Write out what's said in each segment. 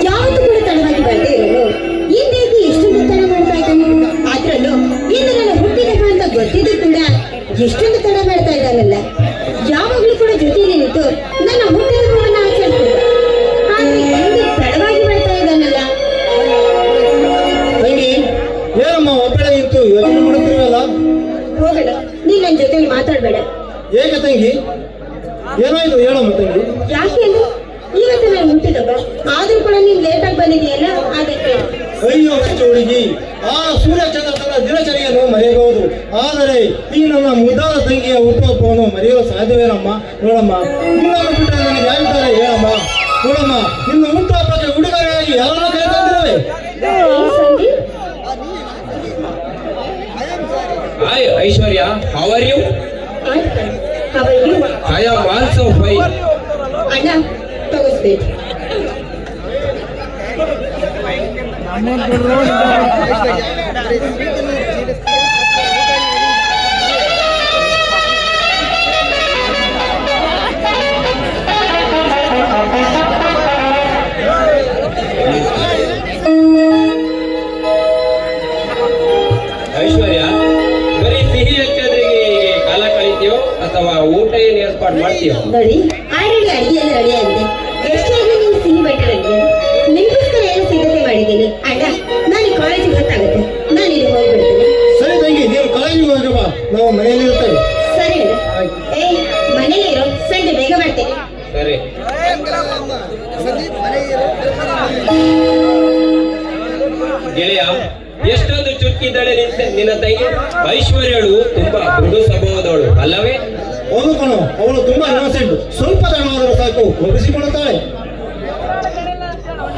ಯಾವತ್ತೂ ಕೂಡ ತಡವಾಗಿ ಬರದೇ ಇರೋನು ಇಂದೇಕೆ ಎಷ್ಟೊಂದು ತಡ ಮಾಡ್ತಾ ಇದ್ದಾನೆ. ಅದ್ರಲ್ಲೂ ಇಂದು ನನ್ನ ಹುಟ್ಟಿದ ಅಂತ ಗೊತ್ತಿದ್ದು ಕೂಡ ಎಷ್ಟೊಂದು ತಡ ಮಾಡ್ತಾ ಇದ್ದಾನಲ್ಲ. ಯಾವಾಗ್ಲೂ ಕೂಡ ಜೊತೆಯಲ್ಲಿ ನಿಂತು ನನ್ನ ಹುಟ್ಟಿದ ಹಬ್ಬವನ್ನ ಆಚರಿಸ್ತಿದ್ದ. ಆದ್ರೆ ಇಂದು ತಡವಾಗಿ ಬರ್ತಾ ಇದ್ದಾನಲ್ಲ. ತಂಗಿ ಏನಮ್ಮ ಒಬ್ಬಳೆ ನಿಂತು ಯೋಚನೆ ಮಾಡುತ್ತಿರುವಲ್ಲ? ಹೋಗಲ್ಲ, ನೀನ್ ನನ್ನ ಜೊತೆಲಿ ಮಾತಾಡ್ಬೇಡ. ಏಕೆ ತಂಗಿ, ಏನಾಯ್ತು ಹೇಳಮ್ಮ ತಂಗಿ? ಯಾಕೆ ಅಂದ್ರೆ ಇವತ್ತು ನಾನು ಹುಟ್ಟಿದಬ್ಬ, ಆದ್ರೂ ಕೂಡ ನೀನ್ ಲೇಟ್ ಆಗಿ ಬಂದಿದೆಯಲ್ಲ ಅದಕ್ಕೆ. ಅಯ್ಯೋ ಹುಡುಗಿ, ಆ ಸೂರ್ಯಚಂದ್ರನ ದಿನಚರಿಯನ್ನು ಮರೆಯಬಹುದು, ಆದರೆ ಈ ನನ್ನ ಮುದ್ದಾದ ತಂಗಿಯ ಹುಟ್ಟುಹಬ್ಬವನ್ನು ಮರೆಯಲು ಸಾಧ್ಯವೇನಮ್ಮ? ನೋಡಮ್ಮ, ನಿನ್ನನ್ನು ಬಿಟ್ಟರೆ ನನಗೆ ಯಾರಿದ್ದಾರೆ ಹೇಳಮ್ಮ? ನೋಡಮ್ಮ, ನಿನ್ನ ಹುಟ್ಟುಹಬ್ಬಕ್ಕೆ ಉಡುಗೊರೆಯಾಗಿ ಯಾರನ್ನ ಕರೆತಂದಿರವೆ? Hi Aishwarya, how are you? I am also fine. ಅಣ್ಣ ತಗೋಸ್ಬೇಕು. ಐಶ್ವರ್ಯ, ಬರೀ ಸಿಹಿ ಹಚ್ಚೋದ್ರಿಗೆ ಕಾಲ ಕಳಿತೀಯೋ ಅಥವಾ ಊಟ ಏನು ಏರ್ಪಾಡು ಮಾಡ್ತೀಯೋ? ನೋಡಿ, ಆಲ್ರೆಡಿ ಅಡಿಗೆಲ್ಲ ರೆಡಿ ಆಗಿದೆ. ಎಷ್ಟಾಗಿ ನೀವು ಸಿಹಿ ಬಟ್ಟೆ ನಿಮ್ಗೋಸ್ಕರ ಎಲ್ಲ ಸಿದ್ಧತೆ ಮಾಡಿದ್ದೀನಿ. ಅಣ್ಣ, ನಾನು ಕಾಲೇಜಿಗೆ ಗೊತ್ತಾಗುತ್ತೆ, ನಾನು ಇಲ್ಲಿ ಹೋಗ್ಬಿಡ್ತೀನಿ. ಸರಿ ತಂಗಿ, ನೀವು ಕಾಲೇಜಿಗೆ ಹೋಗಮ್ಮ, ನಾವು ಮನೆಯಲ್ಲಿ ಇರ್ತೇವೆ. ಸರಿ ಅಣ್ಣ. ಮನೇಲಿ ಇರೋ, ಸಂಜೆ ಬೇಗ ಮಾಡ್ತೇನೆ. ಸರಿ. ಗೆಳೆಯ, ಎಷ್ಟೊಂದು ಚುಕ್ಕಿದ್ದಾಳೆ ನಿನ್ನ ತಂಗಿ. ಐಶ್ವರ್ಯಳು ತುಂಬಾ ಮೃದು ಸ್ವಭಾವದವಳು ಅಲ್ಲವೇ? ಹೌದು ಕಣೋ, ಅವಳು ತುಂಬಾ ಇನ್ನೋಸೆಂಟ್. ಸ್ವಲ್ಪ ತಡವಾದರೂ ಸಾಕು ಒಪ್ಪಿಸಿಕೊಳ್ಳುತ್ತಾಳೆ.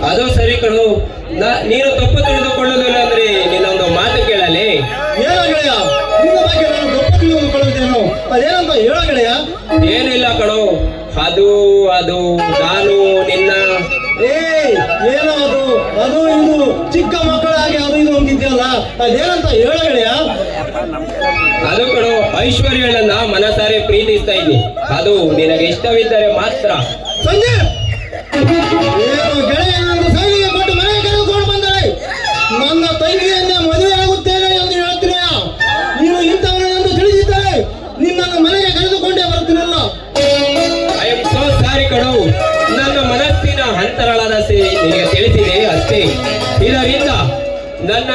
ಅದು ಸರಿ ಕಣೋ. ನೀನು ತಪ್ಪು ತಿಳಿದುಕೊಳ್ಳೋದಿಲ್ಲ ಅಂದ್ರೆ ನಿನ್ನೊಂದು ಮಾತು ಕೇಳಲೇ? ಏನೋ ಗೆಳೆಯ, ನಿನ್ನ ಬಗ್ಗೆ ನಾನು ತಪ್ಪು ತಿಳಿದುಕೊಳ್ಳುತ್ತೇನೋ, ಅದೇನಂತ ಹೇಳೋ ಗೆಳೆಯ? ಏನಿಲ್ಲ ಕಣೋ, ಅದು ಅದು ನಾನು ನಿನ್ನ ಏನೋ ಅದು ಅದು ಇದು ಚಿಕ್ಕ ಮಕ್ಕಳ ಹಾಗೆ ಅದು ಇದು ಅಂತಿದ್ಯಲ್ಲ, ಅದೇನಂತ ಹೇಳೋ ಗೆಳೆಯ? ಅದು ಕಣೋ, ಐಶ್ವರ್ಯಳನ್ನ ಮನಸಾರೆ ಪ್ರೀತಿಸ್ತಾ ಇದ್ದೀನಿ. ಅದು ನಿನಗೆ ಇಷ್ಟವಿದ್ದರೆ ಮಾತ್ರ. ಸಂಜೆ ಏನು ಗೆಳೆಯ, ನನ್ನ ಸೈನಿಗೆ ಕೊಟ್ಟು ಮನೆಗೆ ಕರೆದುಕೊಂಡು ಬಂದರೆ ನನ್ನ ತಂಗಿಯನ್ನೇ ಮದುವೆ ಆಗುತ್ತೇನೆ ಎಂದು ಹೇಳ್ತೀರಾ? ನೀನು ಇಂಥವನೆಂದು ತಿಳಿದಿದ್ದರೆ ನಿನ್ನನ್ನು ಮನೆಗೆ ಕರೆದುಕೊಂಡೇ ಬರ್ತೀನಲ್ಲ. ಐ ಆಮ್ ಸೋ ಸಾರಿ ಕಣೋ, ನನ್ನ ಮನಸ್ಸಿನ ಅಂತರಾಳದ ನಿನಗೆ ತಿಳಿಸಿದೆ ಅಷ್ಟೇ. ಇದರಿಂದ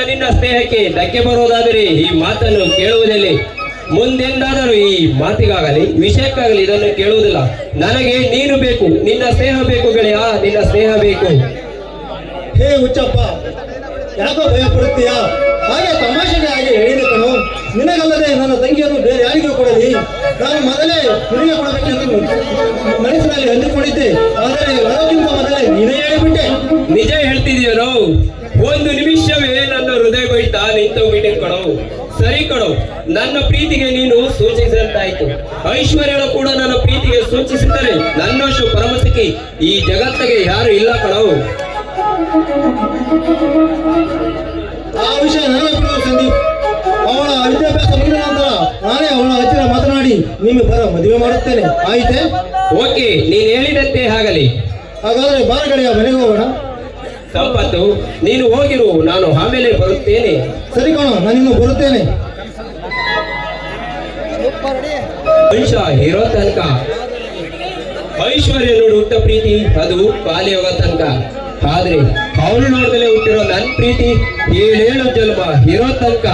ನಿನ್ನ ಸ್ನೇಹಕ್ಕೆ ಧಕ್ಕೆ ಬರುವುದಾದರೆ ಈ ಮಾತನ್ನು ಕೇಳುವುದಿಲ್ಲ. ಮುಂದೆಂದಾದರೂ ಈ ಮಾತಿಗಾಗಲಿ ವಿಷಯಕ್ಕಾಗಲಿ ಇದನ್ನು ಕೇಳುವುದಿಲ್ಲ. ನನಗೆ ನೀನು ಬೇಕು, ನಿನ್ನ ಸ್ನೇಹ ಬೇಕು ಗೆಳೆಯ, ನಿನ್ನ ಸ್ನೇಹ ಬೇಕು. ಹೇ ಹುಚ್ಚಪ್ಪ, ಯಾಕೋ ಭಯ ಪಡುತ್ತೀಯಾ? ಹಾಗೆ ತಮಾಷೆಗೆ ಹಾಗೆ ಹೇಳಿದೆ ಕಣೋ. ನಿನಗಲ್ಲದೆ ನನ್ನ ತಂಗಿಯನ್ನು ಬೇರೆ ಯಾರಿಗೂ ಕೊಡಲಿ, ನಾನು ಮೊದಲೇ ನಿನಗೆ ಕೊಡಬೇಕೆಂದು ಮನಸ್ಸಿನಲ್ಲಿ ಅಂದುಕೊಂಡಿದ್ದೆ. ಆದರೆ ಅದಕ್ಕಿಂತ ಮೊದಲೇ ನೀನೇ ಹೇಳಿಬಿಟ್ಟೆ. ನಿಜ ಹೇಳ್ತಿದೀಯನೋ? ಒಂದು ನಿಮಿಷವೇ ನನ್ನ ಹೃದಯ ಕೊಯ್ತಾ ನಿಂತು ಬಿಟ್ಟಿದ್ ಕಣೋ. ಸರಿ ಕಣೋ, ನನ್ನ ಪ್ರೀತಿಗೆ ನೀನು ಸೂಚಿಸಿದಂತಾಯ್ತು. ಐಶ್ವರ್ಯಳು ಕೂಡ ನನ್ನ ಪ್ರೀತಿಗೆ ಸೂಚಿಸಿದರೆ ನನ್ನಷ್ಟು ಪರಮಸಿಕಿ ಈ ಜಗತ್ತಿಗೆ ಯಾರು ಇಲ್ಲ ಕಣೋ. ಆ ವಿಷಯ ನನಗೆ ಬಿಡುವ ಸಂದೀಪ್. ಅವಳ ವಿದ್ಯಾಭ್ಯಾಸ ಮುಗಿದ ನಂತರ ನಾನೇ ಅವಳ ಹತ್ತಿರ ಮಾತನಾಡಿ ನಿಮ್ಮಿಬ್ಬರ ಮದುವೆ ಮಾಡುತ್ತೇನೆ, ಆಯಿತೆ? ಓಕೆ, ನೀನು ಹೇಳಿದಂತೆ ಆಗಲಿ. ಹಾಗಾದ್ರೆ ಬಾರ ಗೆಳೆಯ, ಮನೆಗೆ ಹೋಗೋಣ. ಸಂಪತ್ತು, ನೀನು ಹೋಗಿರು, ನಾನು ಆಮೇಲೆ ಬರುತ್ತೇನೆ. ಸರಿ ಕಣೋ, ನಾನಿನ್ನು ಬರುತ್ತೇನೆ. ಮನುಷ್ಯ ಇರೋ ತನಕ ಐಶ್ವರ್ಯ ನೋಡು ಹುಟ್ಟ ಪ್ರೀತಿ ಅದು ಖಾಲಿ ಹೋಗೋ ತನಕ. ಆದ್ರೆ ಅವಳು ನೋಡ್ದಲೇ ಹುಟ್ಟಿರೋ ನನ್ನ ಪ್ರೀತಿ 7 ಜನ್ಮ ಇರೋ ತನಕ.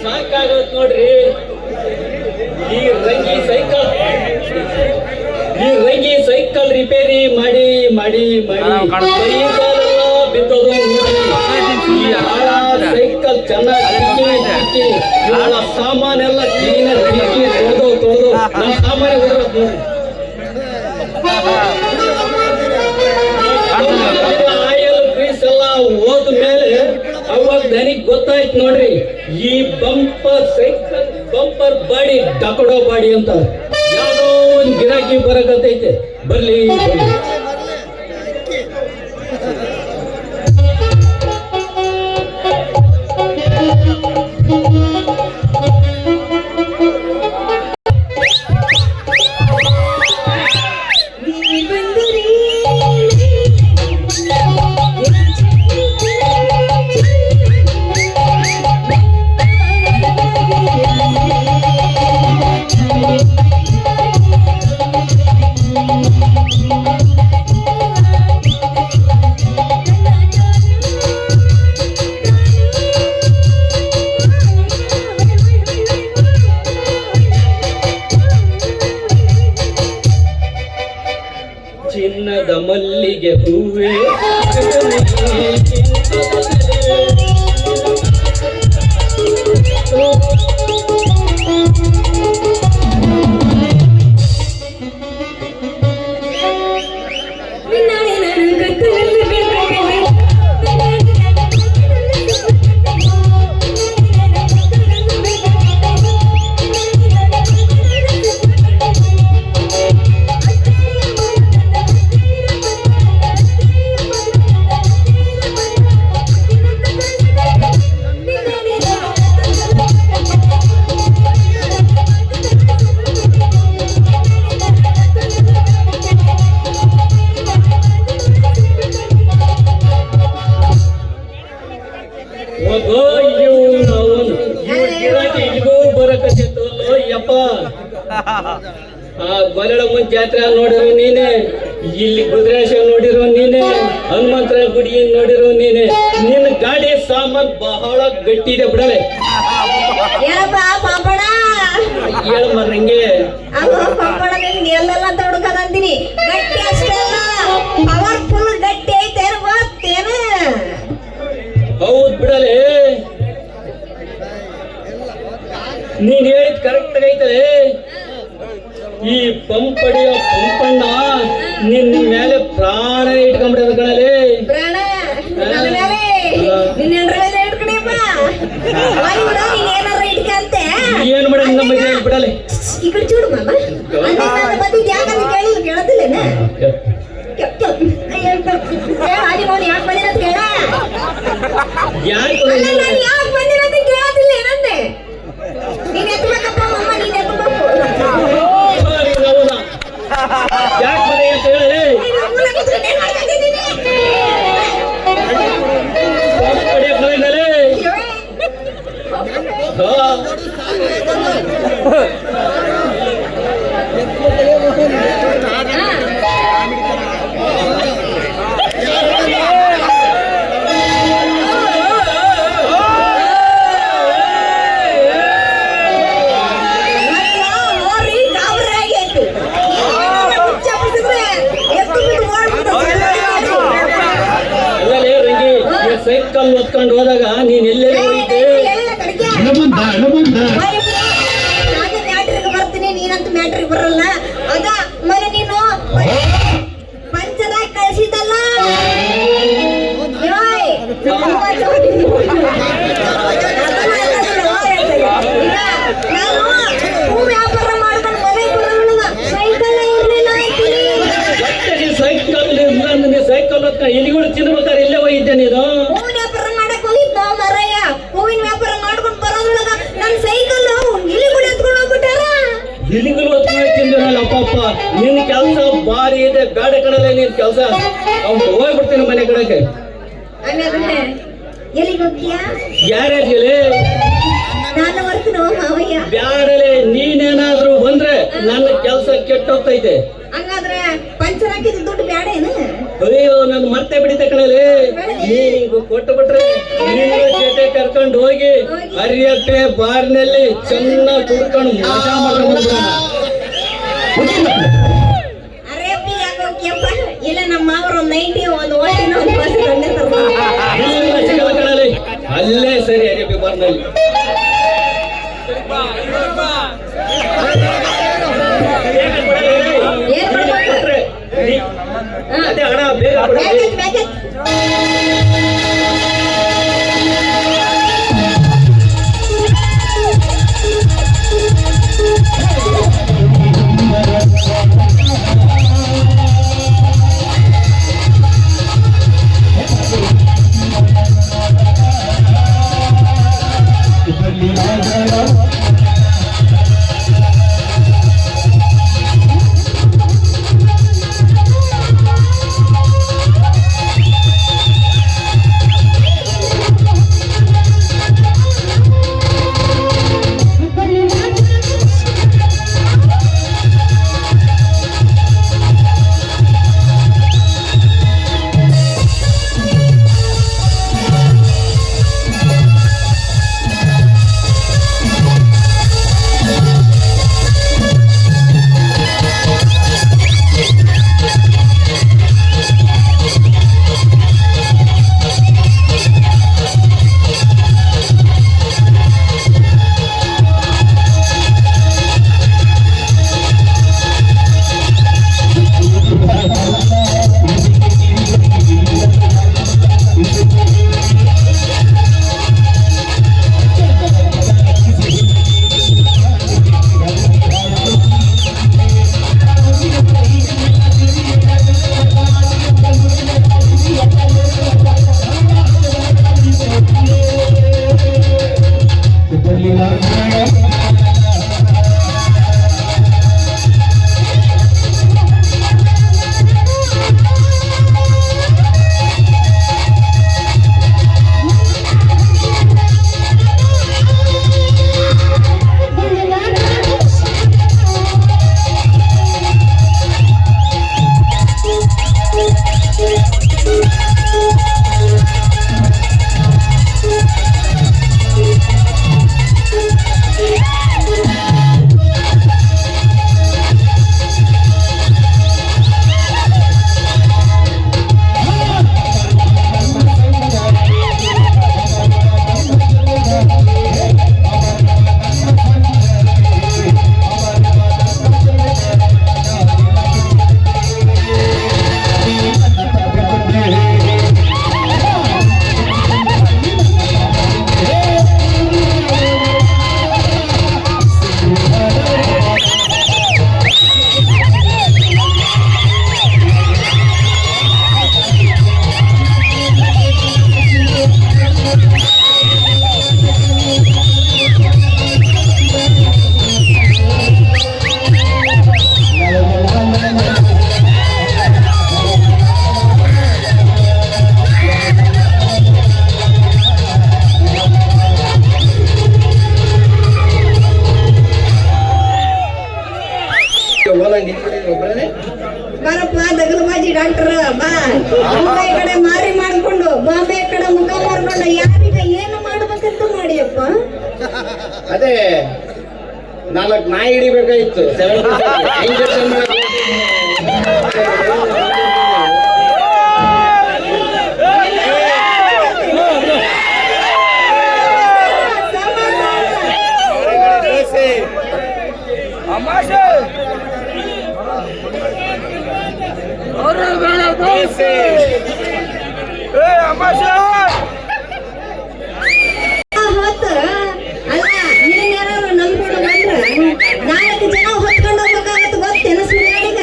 ಸಾಕಾಗತ್ ನೋಡ್ರಿ. ಈ ರಂಗಿ ಸೈಕಲ್ ರಿಪೇರಿ ಮಾಡಿ ಮಾಡಿ ಮಾಡಿ ಕೈಕಾಲೆಲ್ಲ ಬಿದ್ದೋದು ನೋಡ್ರಿ. ಈ ಹಾಳಾದ ಸೈಕಲ್ ಚೆನ್ನಾಗಿ ಸಾಮಾನೆಲ್ಲ ಕ್ಲೀನಾಗಿ ತೊಳೆದು ನಮ್ಮ ಸಾಮಾನ್ಯ ಹೋಗ್ಬೇಕು ನೋಡ್ರಿ. ಆಯಲ್ ಗ್ರೀಸ್ ಎಲ್ಲ ಹೋದ ಮೇಲೆ ಅವಾಗ ನನಗ್ ಗೊತ್ತಾಯ್ತು ನೋಡ್ರಿ, ಈ ಬಂಪರ್ ಬಾಡಿ ಡಕಡೋ ಬಾಡಿ ಅಂತ ಯಾವ್ದೋ ಒಂದ್ ಗಿರಾಕಿ ಬರಕತ್ತೈತೆ. ಬರ್ಲಿ ಚಿನ್ನದ ಮಲ್ಲಿಗೆ ಹೂವೇ ಗೊರಳಮ್ಮನ ಜಾತ್ರೆ ನೋಡಿರೋ ನೀನೆ, ಇಲ್ಲಿ ಗುದ್ರೇಶ ನೋಡಿರೋ ನೀನೆ, ಹನುಮಂತರ ಗುಡಿ ನೋಡಿರೋ ನೀನೆ. ನಿನ್ನ ಗಾಡಿ ಸಾಮಾನ್ ಬಹಳ ಗಟ್ಟಿ ಇದೆ ಬಿಡಲೆ. ಹೇಳಮ್ಮ ನಂಗೆ ಎಲ್ಲೆಲ್ಲ ತೊಡ್ಕಂತೀನಿ ಗಟ್ಟಿ ಅಷ್ಟೇ ಅಲ್ಲ, ಪವರ್ಫುಲ್ ಗಟ್ಟಿ ಐತೆ ಗೊತ್ತೇನ? ಹೌದ್ ಬಿಡಲೆ, ನೀನ್ ಹೇಳಿದ್ ಕರೆಕ್ಟ್ ಆಗೈತಲೆ. ಈ ಪಂಪಡಿಯ ಪಂಪಣ್ಣ ನಿನ್ನ ಮೇಲೆ ಪ್ರಾಣ ಇಟ್ಕೊಂಡ್ಬಿಡೋದು ಕಣಲೆ. ಪ್ರಾಣ ನನ್ನ ಮೇಲೆ ನಿನ್ನ ಮೇಲೆ ಇಟ್ಕಣಿಪ್ಪ. ಏನಾರ ಇಟ್ಕಂತೆ ಏನ್ ಮಾಡ ನಮ್ಮ ಬಿಡಲೆ. ಈ ಕಡೆ ಚೂಡು ಮಾಮ, ಬಂದಿದ್ ಯಾಕಂತ ಕೇಳಿಲ್ಲ, ಕೇಳದಿಲ್ಲೇನ? ಯಾಕೆ ಬಂದಿರೋದು ಕೇಳ, ಯಾಕೆ ಬಂದಿರೋದು ಕೇಳೋದಿಲ್ಲ ಏನಂತೆ? ನೀನ್ ಎತ್ತಬೇಕಪ್ಪ ಮಮ್ಮ, ನೀನ್ ಎತ್ತಬೇಕು. ಯಾಕೆ ಮನೆ ಅಂತ ಹೇಳಿ ಸೈಕಲ್ ಹೊತ್ಕೊಂಡು ಹೋದಾಗ ನೀನ್ ಎಲ್ಲೇ ಹೋಗಿದ್ದೆ? ಬರ್ತೀನಿ, ನೀನಂತೂ ಮ್ಯಾಟ್ರಿಗೆ ಬರಲ್ಲ. ಅದ ಮನೆ ನೀನು ಪಂಚದಾಗ ಕಳಿಸಿದಲ್ಲ, ನಾನು ಹೂ ವ್ಯಾಪಾರ ಮಾಡ್ಕೊಂಡು ಮನೆ ಸೈಕಲ್ ಇರ್ಲಿಲ್ಲ. ಸೈಕಲ್ ಹೊತ್ಕೊಂಡು ಇಲಿಗಳು ತಿನ್ಬೇಕಾದ್ರೆ ಎಲ್ಲೇ ಹೋಗಿದ್ದೆ ನೀನು? ಹೂವಿನ ವ್ಯಾಪಾರ ಮಾಡಕ್ ಹೋಗಿದ್ದ ಮರಯ್ಯ. ಹೂವಿನ ವ್ಯಾಪಾರ ಮಾಡ್ಕೊಂಡು ಬರೋದ್ರೊಳಗ ನನ್ ಸೈಕಲ್ ಇಲಿಗಳು ಎತ್ಕೊಂಡು ಹೋಗ್ಬಿಟ್ಟಾರ. ಇಲಿಗಳು ಹೊತ್ಕೊಂಡು ತಿಂದಿರಲ್ಲ ಅಪ್ಪ. ನಿನ್ ಕೆಲಸ ಬಾರಿ ಇದೆ, ಬೇಡ ಕಣಲ್ಲ ನಿನ್ ಕೆಲಸ. ಅವ್ನು ಹೋಗ್ಬಿಡ್ತೀನಿ ಮನೆ ಕಡೆಗೆ. ಹಂಗಾದ್ರೆ ಎಲ್ಲಿಗೆ ಹೋಗ್ತೀಯಾ? ಯಾರ್ಯಾರಿಗೆ? ನಾನು ಬರ್ತೀನಿ ಮಾವಯ್ಯ. ಬ್ಯಾಡಲೆ, ನೀನೇನಾದ್ರೂ ಬಂದ್ರೆ ನನ್ನ ಕೆಲಸ ಕೆಟ್ಟೋಗ್ತೈತೆ. ಹಂಗಾದ್ರೆ ಪಂಚರ್ ಹಾಕಿದ ದುಡ್ಡು ಬೇಡ ಏನು? ಅಯ್ಯೋ ನಾನು ಮತ್ತೆ ಬಿಡಿತೆ ಕಣಲೆ ನೀನು ಕೊಟ್ಟು ಬಿಟ್ರೆ ನೀನು ಜೊತೆ ಕರ್ಕೊಂಡು ಹೋಗಿ ಹರಿಯಕ್ಕೆ ಬಾರ್ನಲ್ಲಿ ಚೆನ್ನಾಗಿ ಕುಡ್ಕೊಂಡು ಮಜಾ ಮಾಡ್ಕೊಂಡು ಅರೇಪಿ ಯಾಕೋಕ್ಯಪ್ಪ ಇಲ್ಲ ನಮ್ಮ ಮಾವರು ಒಂದು 90 ಒಂದು ಓಟಿನ ಒಂದು ಬಸ್ ಗಂಡೆ ತರ್ಬೋದು ಕಣಲೆ ಅಲ್ಲೇ ಸರಿ ಹರಿಯಕ್ಕೆ ಬಾರ್ನಲ್ಲಿ ಏನ್ ಮಾಡ್ಬೇಕು ಅದೇ ಹಣ ಬೇಗ ಕೊಡು. ಬ್ಯಾಕೆಟ್ ಬರಪ್ಪ ದಗಲಬಾಜಿ ಡಾಕ್ಟರ್ ಬಾ ಈ ಕಡೆ ಮಾರಿ ಮಾಡ್ಕೊಂಡು ಬಾಂಬೆ ಕಡೆ ಮುಖ ಮಾಡ್ಕೊಂಡು ಯಾರೀಗ ಏನು ಮಾಡ್ಬೇಕಂತ ಮಾಡಿಯಪ್ಪ. ಅದೇ 4 ನಾಯಿ ಹಿಡಿಬೇಕಾಗಿತ್ತು ಇಂಜೆಕ್ಷನ್ ಹೊತ್ತ ಅಲ್ಲ ನೀನ್ ಯಾರು ನಂಬ್ಕೊಂಡು ಬಂದ್ರ 4 ಜನ ಹೊತ್ಕೊಂಡು ಹೋಗ್ಬೇಕಾಗತ್ತ ಗೊತ್ತೇನ ಸುಳ್ಳಿಗ.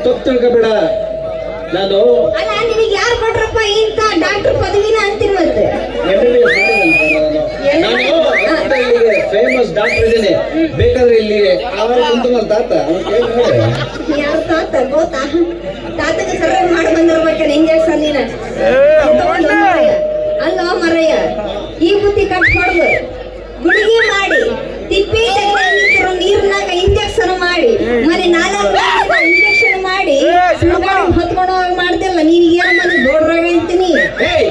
ತಪ್ಪು ತಿಳ್ಕೊಬೇಡ. ನಾನು ಅಲ್ಲ ನಿನಗೆ ಯಾರು ಕೊಟ್ರಪ್ಪ ಇಂತ ಡಾಕ್ಟರ್ ಪದವಿನ ಅಂತೀನಿ ಮತ್ತೆ. ಫೇಮಸ್ ಡಾಕ್ಟರ್ ಇದ್ದೇನೆ, ಬೇಕಾದ್ರೆ ಇಲ್ಲಿ ತಾತ ಯಾರು ತಾತ ಗೊತ್ತಾ? ತಾತಗೆ ಸರ್ವೆ ಮಾಡಿ ಬಂದಿರ್ಬೇಕೇನೆ ಇಂಜೆಕ್ಷನ್ ನೀನ ಅಲ್ಲ ಮರಯ್ಯ. ಈ ಬುತ್ತಿ ಕಟ್ ಹೊಡೆದು ಗುಳಿಗೆ ಮಾಡಿ ತಿಪ್ಪಿ ನೀರ್ನಾಗ ಇಂಜೆಕ್ಷನ್ ಮಾಡಿ ಮನೆ 4 ಇಂಜೆಕ್ಷನ್ ಮಾಡಿ ಹೊತ್ಕೊಂಡು ಮಾಡ್ತಿಲ್ಲ ನೀನು ಏನು ದೊಡ್ಡರಾಗ ಅಂತೀನಿ ಏಯ್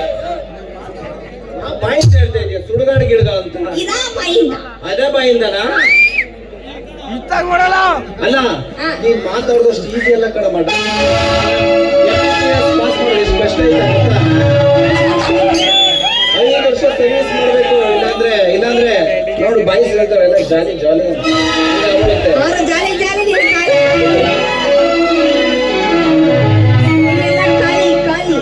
ಬಾಯಿಂದ ಹೇಳ್ತಾ ಇದೀಯ ಸುಡುಗಾಡು ಗಿಡದ ಅಂತ ಇದಾ ಬಾಯಿಂದ ಅದೇ ಬಾಯಿಂದನಾ ಅಲ್ಲ ನೀನ್ ಮಾತಾಡೋದಷ್ಟು ಈಸಿ ಎಲ್ಲ ಕಡೆ ಮಾಡ ಪಾಸ್ ಮಾಡೋದು ಎಷ್ಟು ಕಷ್ಟ ಇದೆ ಗೊತ್ತಾ? 5 ವರ್ಷ ಸರ್ವಿಸ್ ಮಾಡ್ಬೇಕು ಇಲ್ಲಾಂದ್ರೆ ನೋಡು ಬಾಯ್ಸ್ ಹೇಳ್ತಾರೆ ಎಲ್ಲ ಜಾಲಿ ಜಾಲಿ ಅವ್ರು ಜಾಲಿ ಜಾಲಿ ನೀನು ಖಾಲಿ ನೀನೆಲ್ಲ ಖಾಲಿ ಖಾಲಿ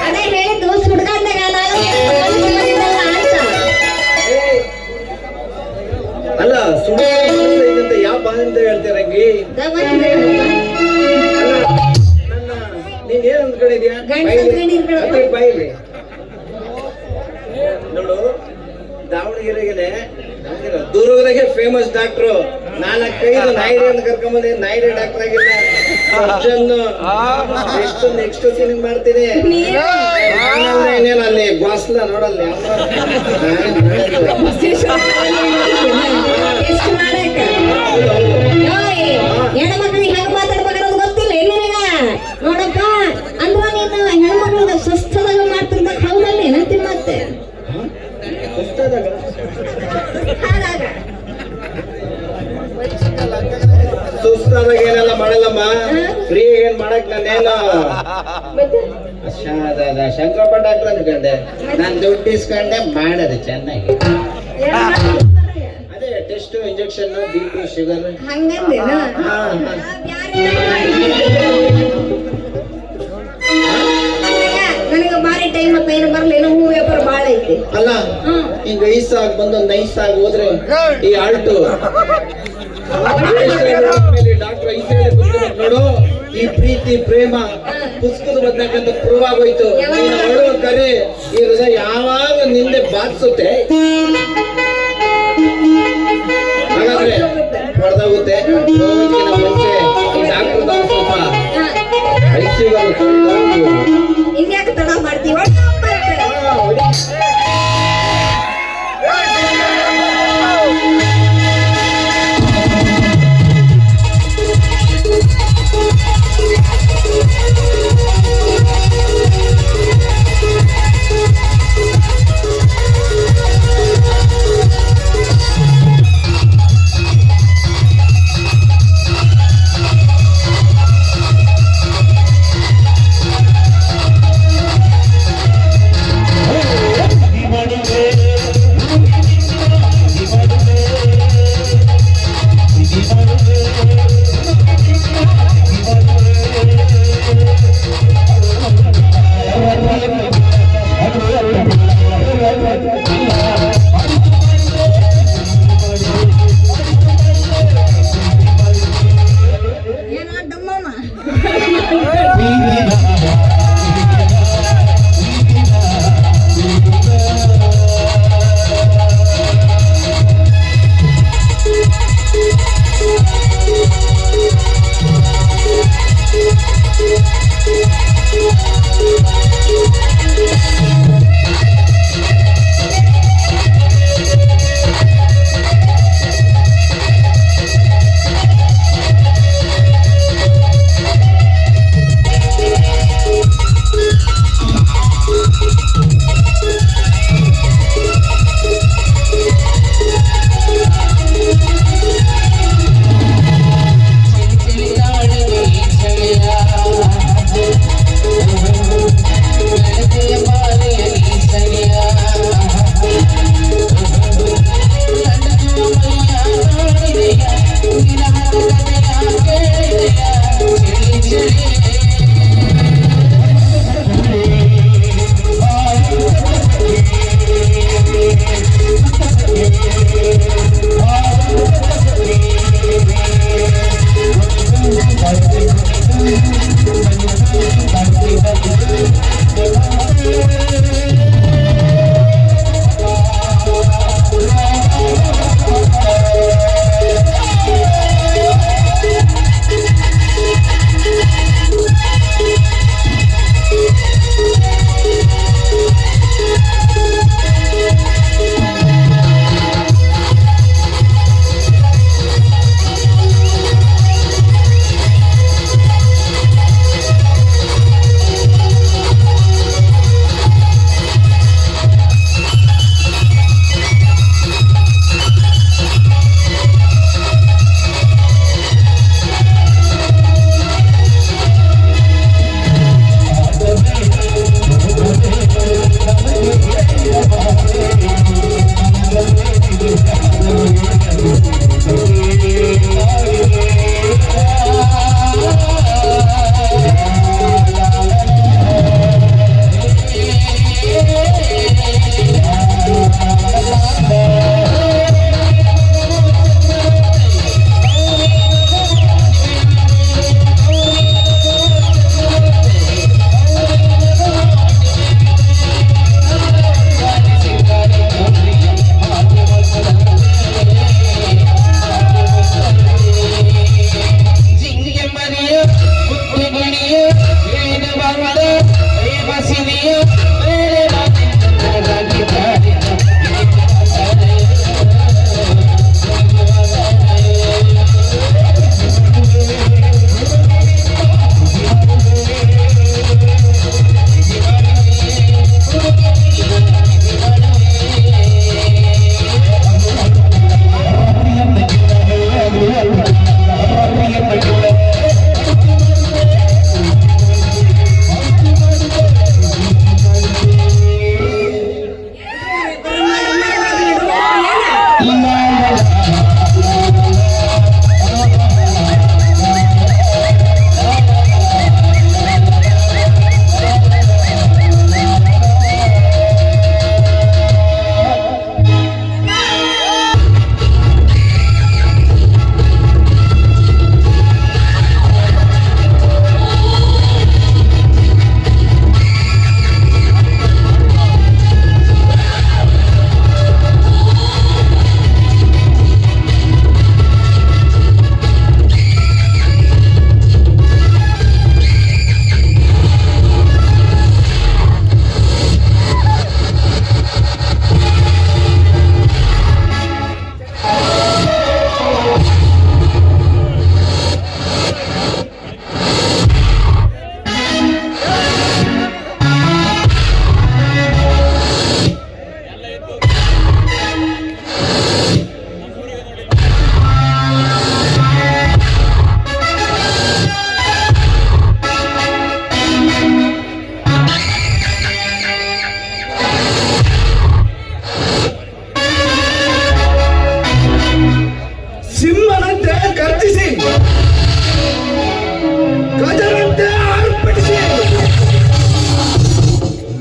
ಅದೇ ಹೇಳಿದ್ದು ಸುಡ್ಗಾಡ್ದಾಗ ನಾನು ಅಂತ ಅಲ್ಲ ಸುಡು ಅಂತ ಯಾವ ಬಾಯಿಂದ ಹೇಳ್ತೀರಂಗಿ ನೀನ್ ಏನ್ ಅಂದ್ಕೊಂಡಿದ್ಯಾ ಗಂಡ್ಸ್ ಅಂದ್ಕೊಂಡಿರ್ಬೇಡ. ಬಾಯಿಲಿ ನೋಡು ದಾವಣಗೆರೆಗೆ ದೂರವರೆಗೆ ಫೇಮಸ್ ಡಾಕ್ಟ್ರು 4-5 ನಾಯಿಡಿಯನ್ನು ಕರ್ಕೊಂಬಂದಿ ನಾಯಿಡಿ ಡಾಕ್ಟರ್ ಆಗಿಲ್ಲ ಎಷ್ಟು ನೆಕ್ಸ್ಟ್ ಸಿನಿಮಾ ಮಾಡ್ತೀನಿ ಇನ್ನೇನು ಅಲ್ಲಿ ಗ್ವಾಸ್ಲ ನೋಡಲ್ಲ ಎಷ್ಟು ಮಾಡಕ್ಕ ಹೆಣ್ಮಕ್ಳಿಗೆ ಹೆಂಗ್ ಮಾತಾಡ್ಬೇಕಾದ್ರೆ ಗೊತ್ತಿಲ್ಲ ಏನಿಲ್ಲ ನೋಡಪ್ಪ ಅಂದ್ರ ನೀನು ಹೆಣ್ಮಕ್ಳಿಗೆ ಸ್ವಸ್ಥದಾಗ ಮಾಡ್ತಿರ್ಬೇಕು ಹೌದಲ್ಲ ಏನಂತೀನಿ ಮತ್ತೆ ಹಾಗಾಗಿ ಸುಸ್ತಾದಾಗ ಏನೆಲ್ಲ ಮಾಡಲ್ಲಮ್ಮ ಫ್ರೀ ಏನ್ ಮಾಡಕ್ ನಾನೇನು ಶಂಕರಪ್ಪ ಡಾಕ್ಟರ್ ಅನ್ಕೊಂಡೆ ನಾನ್ ದುಡ್ಡು ಇಸ್ಕೊಂಡೆ ಮಾಡೋದು ಚೆನ್ನಾಗಿ ಅದೇ ಟೆಸ್ಟ್ ಇಂಜೆಕ್ಷನ್ BP ಶುಗರ್ ಹಂಗಂದೇನ ನನಗೆ ಬಾರಿ ಟೈಮ್ ಅಂತ ಏನು ಬರ್ಲೇನೋ ಹೂ ವ್ಯಾಪಾರ ಬಾಳ ಐತಿ ಅಲ್ಲ ಈಗ ವಯಸ್ಸಾಗಿ ಬಂದು ನೈಸಾಗಿ ಹೋದ್ರೆ ಈ ಆಲ್ಟು ಡಾಕ್ಟರ್ ನೋಡು ಈ ಪ್ರೀತಿ ಪ್ರೇಮ ಪುಸ್ತಕದ ಬದಲಾಗಂತ ಪ್ರೂವ್ ಆಗೋಯ್ತು ನೀನು ಹೊರಡುವ ಕರೆ ಈ ಹೃದಯ ಯಾವಾಗ ನಿಂದೆ ಬಾಧಿಸುತ್ತೆ ಹಾಗಾದ್ರೆ ಹೊಡೆದಾಗುತ್ತೆ ಹೋಗೋದಕ್ಕಿಂತ ಮುಂಚೆ ಈ ಡಾಕ್ಟರ್ ಸ್ವಲ್ಪ ಇನ್ಯಾಕೆ ತಡ ಮಾಡ್ತೀವ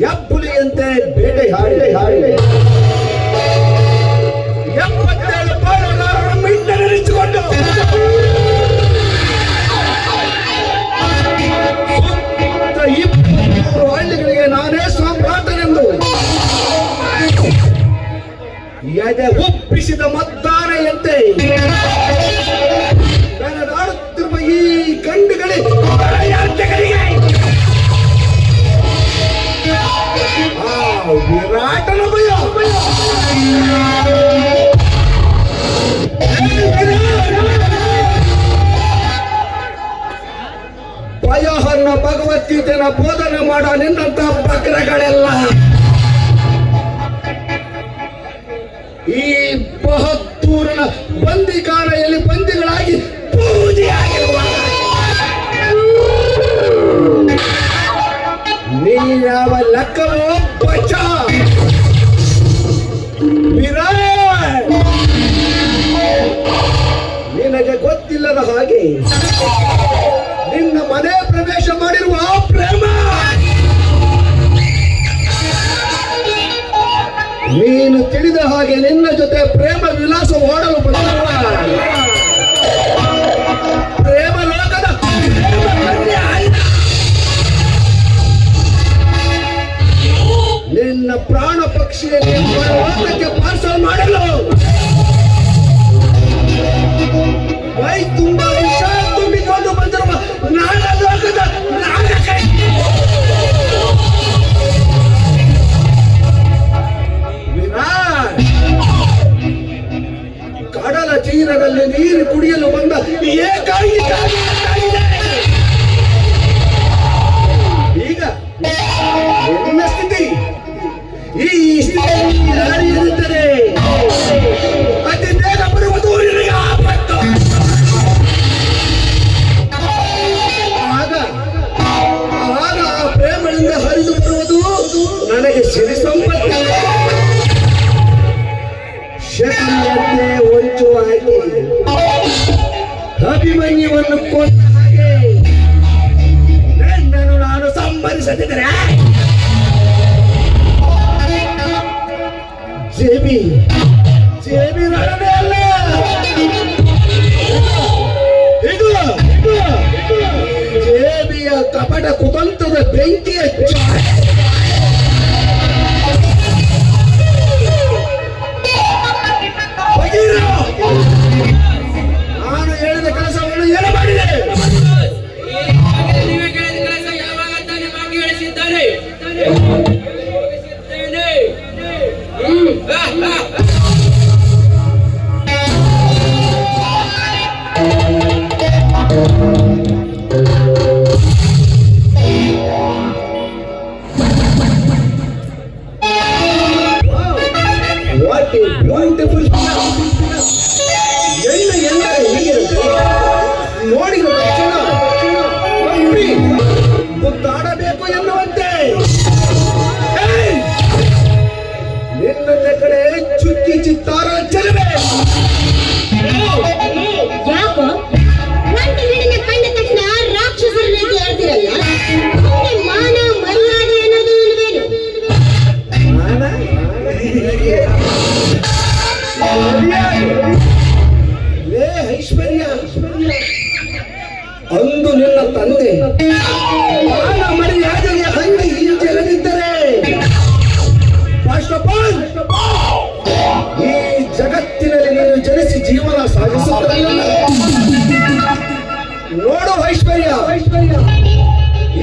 ಎಬ್ಬುಲಿಯಂತೆ ಬೇಟೆ ಹಾಡಿ 77 ಪಾಲುಗಾರರನ್ನು ಮಿಂಡರಿಸಿಕೊಂಡು ಸುತ್ತ 23 ಹಳ್ಳಿಗಳಿಗೆ ನಾನೇ ಸಾಮ್ರಾಟನೆಂದು ಎದೆ ಒಪ್ಪಿಸಿದ ಮದ್ದಾನೆಯಂತೆ ಬೆಳೆದಾಡುತ್ತಿರುವ ಈ ಗಂಡುಗಳಿಗೆ ವಿರಾಟನ ಭಯಹನ್ನ ಭಗವದ್ಗೀತೆನ ಬೋಧನೆ ಮಾಡೋ ನಿನ್ನಂತ ಬಕ್ರಗಳೆಲ್ಲ ಈ 72ರ ಬಂದಿಖಾನೆಯಲ್ಲಿ ಬಂದಿಗಳಾಗಿ ಪೂಜೆಯಾಗಿರುವಾಗ ನೀವ್ಯಾವ ಲೆಕ್ಕವೋ ಬಚ್ಚ ವಿರಾಟ್ ನಿನಗೆ ಗೊತ್ತಿಲ್ಲದ ಹಾಗೆ ನಿನ್ನ ಮನೆ ಪ್ರವೇಶ ಮಾಡಿರುವ ಪ್ರೇಮ ನೀನು ತಿಳಿದ ಹಾಗೆ ನಿನ್ನ ಜೊತೆ ಪ್ರೇಮ ವಿಲಾಸ ಓಡಲು ಬಂದಿರುವ ಪ್ರೇಮ ಲೋಕದ ನಿನ್ನ ಪ್ರಾಣ ಪಕ್ಷಿಯಲ್ಲಿ ಲೋಕಕ್ಕೆ ಪಾರ್ಸಲ್ ಮಾಡಲು ಮೈ ತುಂಬಾ ವಿಷ ತುಂಬಿಕೊಂಡು ಬಂದಿರುವ ನಾಗ ಲೋಕದ ನಾಗಕೈ ವಿರಾಟ್ ಕಡಲ ತೀರದಲ್ಲಿ ನೀರು ಕುಡಿಯಲು ಬಂದ ಏಕಾಂಗಿ ಈಗ ನಿನ್ನ ಸ್ಥಿತಿ ಈ ಸ್ಥಿತಿಯಲ್ಲಿ ಯಾರಿರುತ್ತದೆ ಅತಿ ಬೇಗ ಬರುವುದು ನಿನಗೆ ಆಪತ್ತು ಆಗ ಆ ಪ್ರೇಮದಿಂದ ಹರಿದು ಬರುವುದು ನನಗೆ ಸಿರಿ ಸಂಪತ್ತು ಶಕ್ತಿಯಂತೆ ಹೊಂಚು ಹಾಕಿ ಅಭಿಮನ್ಯುವನ್ನು ಕೊಂದ ಹಾಗೆ ನನ್ನನ್ನು ನಾನು ಸಂಭರಿಸದಿದ್ದರೆ ಜೇಬಿ ರಣನೆ ಅಲ್ಲ ಇದು ಜೇಬಿಯ ಕಪಟ ಕುತಂತ್ರದ ಬೆಂಕಿಯ ನಾನು ಹೇಳಿದ ಕೆಲಸವನ್ನು ಏನು ಮಾಡಿದೆ ನೀವೇ ಕೇಳಿದ ಕೆಲಸ ಯಾವಾಗ ತಾನೇ ಬಾಕಿ ಹೇಳಿಸಿದ್ದಾನೆ What a beautiful ಎಲ್ಲ ಹೀಗಿರುತ್ತೆ ನೋಡಿದ ತಕ್ಷಣ ಒಮ್ಮೆ ಮುದ್ದಾಡಬೇಕು ಎನ್ನುವಂತೆ ನಿನ್ನ ಕಡೆ ಚುಕ್ಕಿ ಚಿತ್ತಾರ ಚೆಲುವೆ ಯಾಕೋ ನನ್ನ ಹೆಣ್ಣಿನ ಕಂಡ ತಕ್ಷಣ ರಾಕ್ಷಸರ ರೀತಿ ಆಡ್ತಿರಲ್ಲ ನಿಮ್ಗೆ ಮಾನ ಮರ್ಯಾದೆ ಅನ್ನೋದು ಇಲ್ವೇನು ಲೇ ಐಶ್ವರ್ಯ ಅಂದು ನಿನ್ನ ತಂದೆ ಮಾನ ಮರ್ಯಾದೆಗೆ ಹಂಗೆ ಹಿಂಜರಿದ್ದರೆ ಫಸ್ಟ್ ಆಫ್ ಆಲ್ ಈ ಜಗತ್ತಿನಲ್ಲಿ ನೀನು ಜನಿಸಿ ಜೀವನ ಸಾಗಿಸುತ್ತಲ್ಲ ನೋಡು ಐಶ್ವರ್ಯ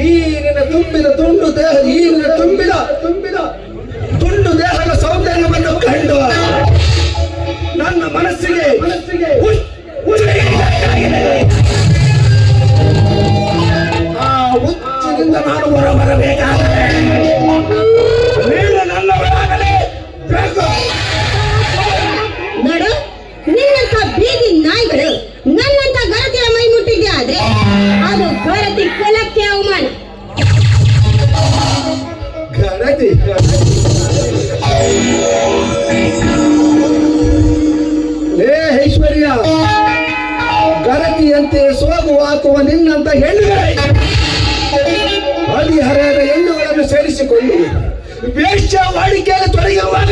ಈ ನಿನ್ನ ತುಂಬಿದ ತುಂಡು ದೇಹ ಈ ನಿನ್ನ ತುಂಬಿದ ತುಂಡು ದೇಹದ ಸೌಂದರ್ಯವನ್ನು ಕಂಡು ನನ್ನ ಮನಸ್ಸಿಗೆ ಆ ಹುಚ್ಚಿನಿಂದ ನಾನು ಹೊರಬರಬೇಕಾದರೆ ನೀನು ನನ್ನವರಾಗಲೇ ಬೇಕು. ನೋಡು ನಿನ್ನಂತ ಬೀದಿ ನಾಯಿಗಳು ನನ್ನಂತ ಗರತಿಯ ಮೈ ಮುಟ್ಟಿದ್ದೆ ಆದ್ರೆ ಅದು ಗರತಿ ಕುಲಕ್ಕೆ ಅವಮಾನ. ಗರತಿ ಐಶ್ವರ್ಯ ಗರತಿಯಂತೆ ಸೋಗು ಹಾಕುವ ನಿನ್ನಂತ ಹೆಣ್ಣುಗಳೇ ಹರಿಹರೆಯದ ಹೆಣ್ಣುಗಳ ಹೆಣ್ಣುಗಳನ್ನು ಸೇರಿಸಿಕೊಂಡು ವೇಶ್ಯಾವಾಟಿಕೆಯಲ್ಲಿ ತೊಡಗಿರುವಾಗ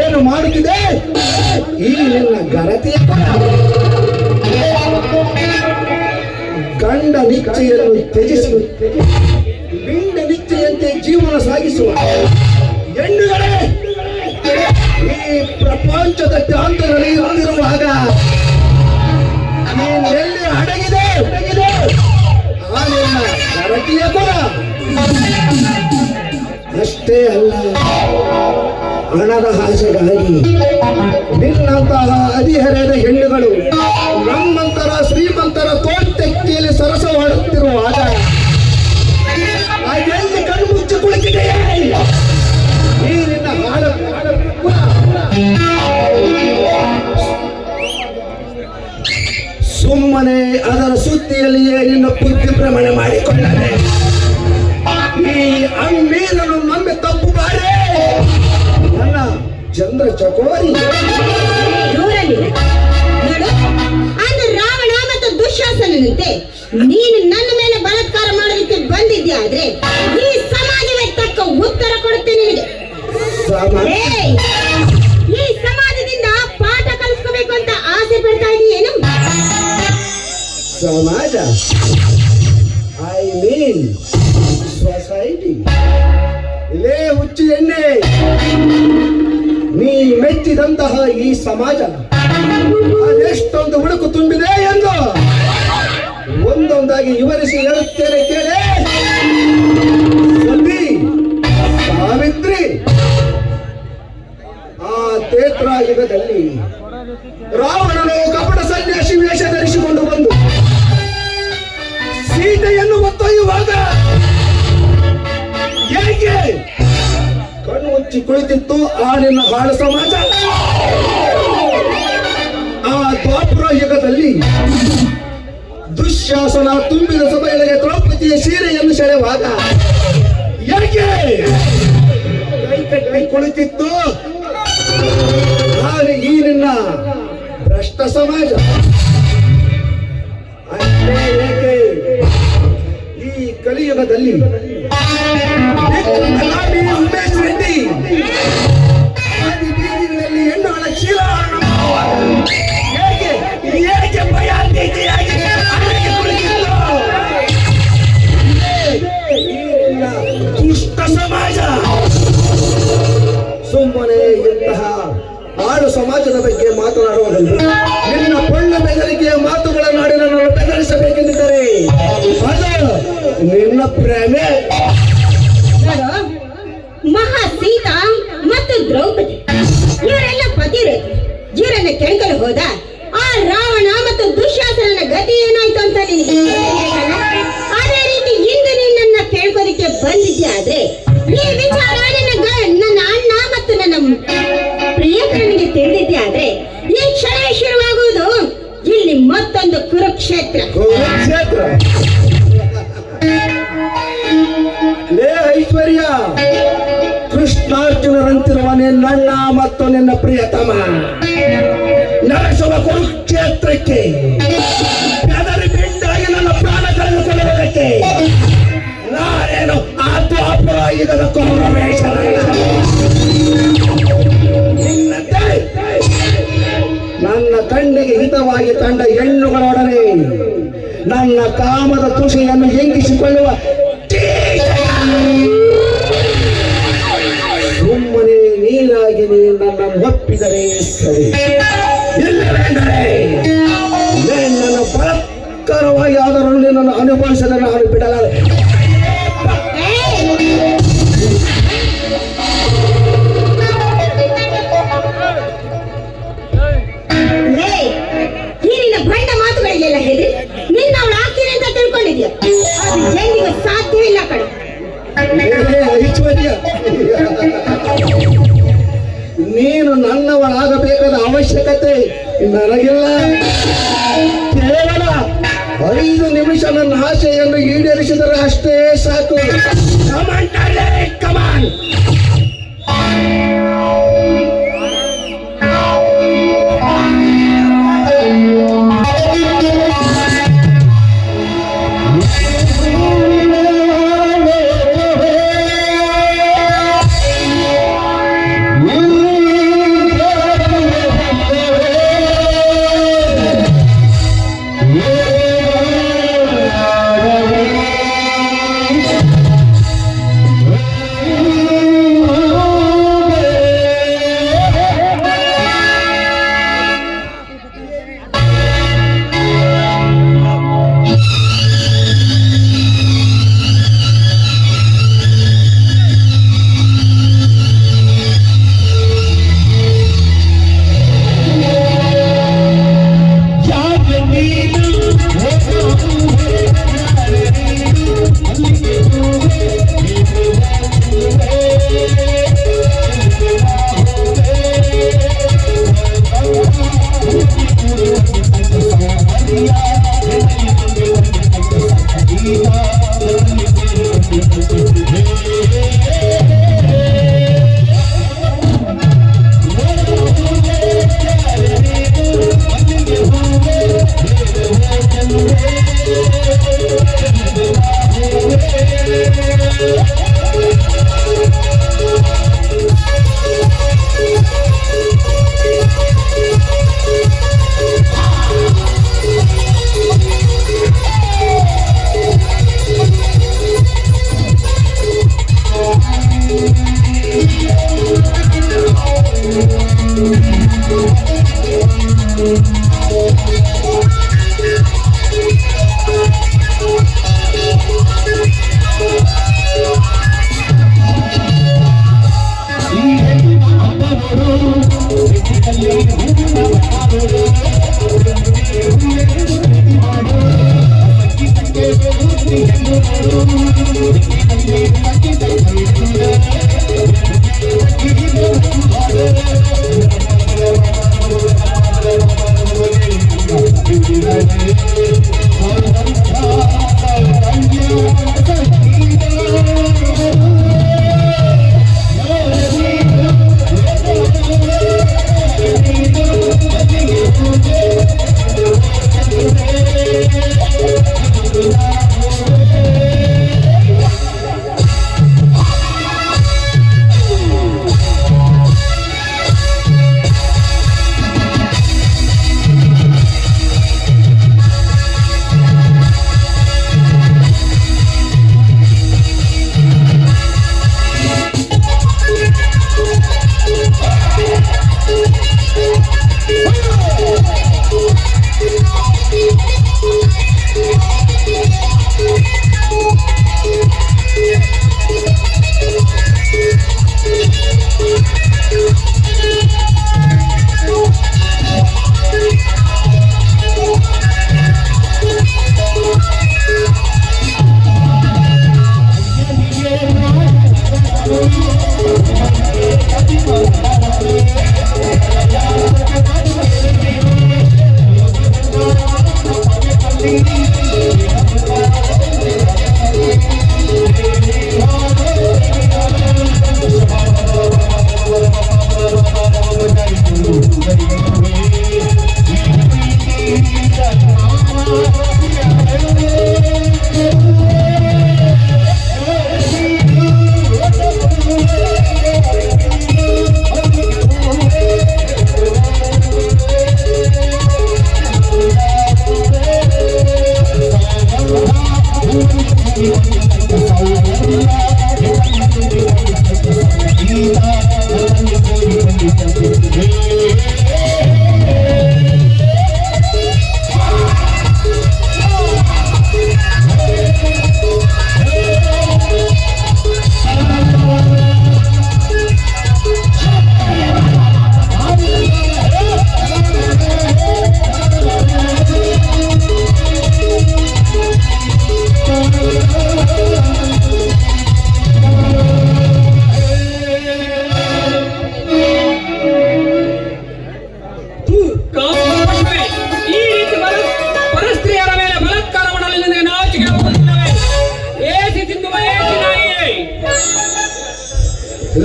ಏನು ಮಾಡುತ್ತಿದೆ ಈ ನಿನ್ನ ಘನತೆಯ ಗಂಡ ನಿಶ್ಚಯನ್ನು ತ್ಯಜಿಸಿ ಪಿಂಡ ನಿಶ್ಚಯಂತೆ ಜೀವನ ಸಾಗಿಸುವ ಹೆಣ್ಣುಗಳೇ ಈ ಪ್ರಪಂಚದ ಪ್ರಾಂತದಲ್ಲಿ ಹೊಂದಿರುವಾಗ ನೀನೆಲ್ಲಿ ಅಡಗಿದೆ ಆ ನಿನ್ನ ಘನತೆಯ ಗುಣ ಅಷ್ಟೇ ಅಲ್ಲ ಹಣದ ಆಸೆಗಾಗಿ ನಿನ್ನಂತಹ ಹದಿಹರೆಯದ ಹೆಣ್ಣುಗಳು ನಮ್ಮಂತರ ಶ್ರೀಮಂತರ ತೋಟಕ್ಕಿಯಲ್ಲಿ ಸರಸವಾಡುತ್ತಿರುವಾಗ ಎಲ್ಲಿ ಕಣ್ಣು ಮುಚ್ಚಿ ಕುಳಿತಿದೆಯೇ ಈ ನಿನ್ನ ಸುಮ್ಮನೆ ಅದರ ಸುದ್ದಿಯಲ್ಲಿಯೇ ನಿನ್ನ ಬುದ್ಧಿ ಭ್ರಮಣೆ ಮಾಡಿಕೊಂಡರೆ ಈ ಅಮ್ಮೀರನ್ನು ನಮ್ಮೆ ತಪ್ಪು ಬಾರೆ ನನ್ನ ಚಂದ್ರ ಚಕೋರಿ ದೂರಲ್ಲಿ ನೋಡು, ಅಂದು ರಾವಣ ಮತ್ತು ದುಶ್ಯಾಸನಂತೆ ನೀನು ನನ್ನ ಮೇಲೆ ಬಲಾತ್ಕಾರ ಮಾಡೋದಕ್ಕೆ ಬಂದಿದ್ಯಾ ಆದ್ರೆ ಈ ಸಮಾಜವೇ ತಕ್ಕ ಉತ್ತರ ಕೊಡುತ್ತೆ ನಿನಗೆ. ಏಯ್, ಈ ಸಮಾಜದಿಂದ ಪಾಠ ಕಲಿಸ್ಕೋಬೇಕು ಅಂತ ಆಸೆ ಪಡ್ತಾ ಇದೀಯೇನು? ಸಮಾಜ ಐ ಮೀನ್ ಸೊಸೈಟಿ. ಇಲ್ಲೇ ಹುಚ್ಚು ಎಣ್ಣೆ, ನೀ ಮೆಚ್ಚಿದಂತಹ ಈ ಸಮಾಜ ಅದೆಷ್ಟೊಂದು ಹುಡುಕು ತುಂಬಿದೆ ಎಂದು ಒಂದೊಂದಾಗಿ ವಿವರಿಸಿ ಹೇಳುತ್ತೇನೆ ಕೇಳೆ. ಸತಿ, ಸಾವಿತ್ರಿ, ಆ ತೇತ್ರಾಯುಗದಲ್ಲಿ ರಾವಣನು ಕಪಟ ಸನ್ಯಾಸಿ ವೇಷ ಧರಿಸಿಕೊಂಡು ಬಂದು ಸೀತೆಯನ್ನು ಹೊತ್ತೊಯ್ಯುವಾಗ ಹೇಗೆ ಕಣ್ಣು ಮುಚ್ಚಿ ಕುಳಿತಿತ್ತು ಆ ನಿನ್ನ ಹಾಳು ಸಮಾಜ. ಆ ದ್ವಾಪರ ಯುಗದಲ್ಲಿ ದುಶ್ಯಾಸನ ತುಂಬಿದ ಸಭೆಯೊಳಗೆ ದ್ರೌಪದಿಯ ಸೀರೆಯನ್ನು ಸೆಳೆವಾಗ ಹೇಗೆ ಕೈ ಕಟ್ಟಿ ಕುಳಿತಿತ್ತು ಹಾಗೆ ಈ ನಿನ್ನ ಭ್ರಷ್ಟ ಸಮಾಜ. ಅಷ್ಟೇ ಏಕೆ ಈ ಕಲಿಯುಗದಲ್ಲಿ ಗುಲಾಬಿ ಉಮೇಶ್ ರೆಡ್ಡಿ ಆದಿ ಬೀದಿಗಳಲ್ಲಿ ಹೆಣ್ಣುಗಳ ಶೀಲ ಹೇಗೆ ಹೇಗೆ ಭಯ ನೀತಿಯಾಗಿ ಅಲ್ಲಿಗೆ ಕುಳಿತಿತ್ತು. ಈ ನಿನ್ನ ದುಷ್ಟ ಸಮಾಜ. ಸುಮ್ಮನೆ ಇಂತಹ ಆಳು ಸಮಾಜದ ಬಗ್ಗೆ ಮಾತನಾಡುವುದನ್ನು ನಿನ್ನ ಪೊಳ್ಳ ಬೆದರಿಕೆಯ ಮಾತುಗಳನ್ನಾಡಿ ನನ್ನನ್ನು ಬೆದರಿಸಬೇಕೆಂದಿದ್ದರೆ ಅದು ನಿನ್ನ ಪ್ರೇಮೆ. ನೋಡು, ಮಹಾ ಸೀತಾ ಮತ್ತು ದ್ರೌಪದಿ ಇವರೆಲ್ಲ ಪತಿರಥಿ. ಇವರನ್ನ ಕೆಣಕಲು ಹೋದ ಆ ರಾವಣ ಮತ್ತು ದುಶ್ಯಾಸನನ ಗತಿ ಏನಾಯ್ತು ಅಂತ ನಿನಗೆ ಗೊತ್ತಿರಬೇಕಲ್ಲ? ಅದೇ ರೀತಿ ಇಂದು ನಿನ್ನನ್ನ ಕೇಳ್ಕೋದಕ್ಕೆ ಬಂದಿದ್ಯಾ ಆದ್ರೆ ಈ ವಿಚಾರ ನನ್ನ ಅಣ್ಣ ಮತ್ತು ನನ್ನ ಪ್ರಿಯಕರನಿಗೆ ತಿಳಿದಿದ್ಯಾ ಆದ್ರೆ ಈ ಕ್ಷಣವೇ ಶುರುವಾಗುವುದು ಇಲ್ಲಿ ಮತ್ತೊಂದು ಕುರುಕ್ಷೇತ್ರ. ಕುರುಕ್ಷೇತ್ರ. ಲೇ ಐಶ್ವರ್ಯ, ಕೃಷ್ಣಾರ್ಜುನರಂತಿರುವ ನಿನ್ನ ಮತ್ತು ನಿನ್ನ ಪ್ರಿಯತಮ ನಡೆಸುವ ಕುರುಕ್ಷೇತ್ರಕ್ಕೆ ಬೆದರಿ ಬಿಂಡಾಗಿ ನನ್ನ ಪ್ರಾಣ ಕಳೆದುಕೊಳ್ಳುವುದಕ್ಕೆ ನಾನೇನು ಆ ದ್ವಾಪರ ಯುಗದ ಕೌರವೇಶನಲ್ಲ. ನಿನ್ನಂತೆ ನನ್ನ ಕಣ್ಣಿಗೆ ಹಿತವಾಗಿ ಕಂಡ ಹೆಣ್ಣುಗಳೊಡನೆ ನನ್ನ ಕಾಮದ ತುಷೆಯನ್ನು ಹೆಂಗಿಸಿಕೊಳ್ಳುವ ಸುಮ್ಮನೆ ನೀನಾಗಿ ನನ್ನನ್ನು ಒಪ್ಪಿದರೆ ಸರಿ, ಇಲ್ಲವೆಂದರೆ ನನ್ನ ಬಲತ್ಕಾರವಾಗಿ ಆದರೂ ನಿನ್ನನ್ನು ಅನುಭವಿಸಲು ನಾನು ಬಿಡಲಾರೆ. ಈ ನಿನ್ನ ಬಂಡ ಮಾತುಗಳಿಗೆಲ್ಲ ಹೆದರಿ ನಿನ್ನ ಅವಳು ಆಗ್ತೀನಿ ಅಂತ ತಿಳ್ಕೊಂಡಿದ್ಯಾ? ಅದು ಜಂಗಿಗೆ ಸಾಧ್ಯವಿಲ್ಲ ಕಣೆ. ಐಶ್ವರ್ಯ, ನೀನು ನನ್ನವಳಾಗಬೇಕಾದ ಅವಶ್ಯಕತೆ ನನಗಿಲ್ಲ. ಕೇವಲ 5 ನಿಮಿಷ ನನ್ನ ಆಸೆಯನ್ನು ಈಡೇರಿಸಿದರೆ ಅಷ್ಟೇ ಸಾಕು. ಕಮಾನ್.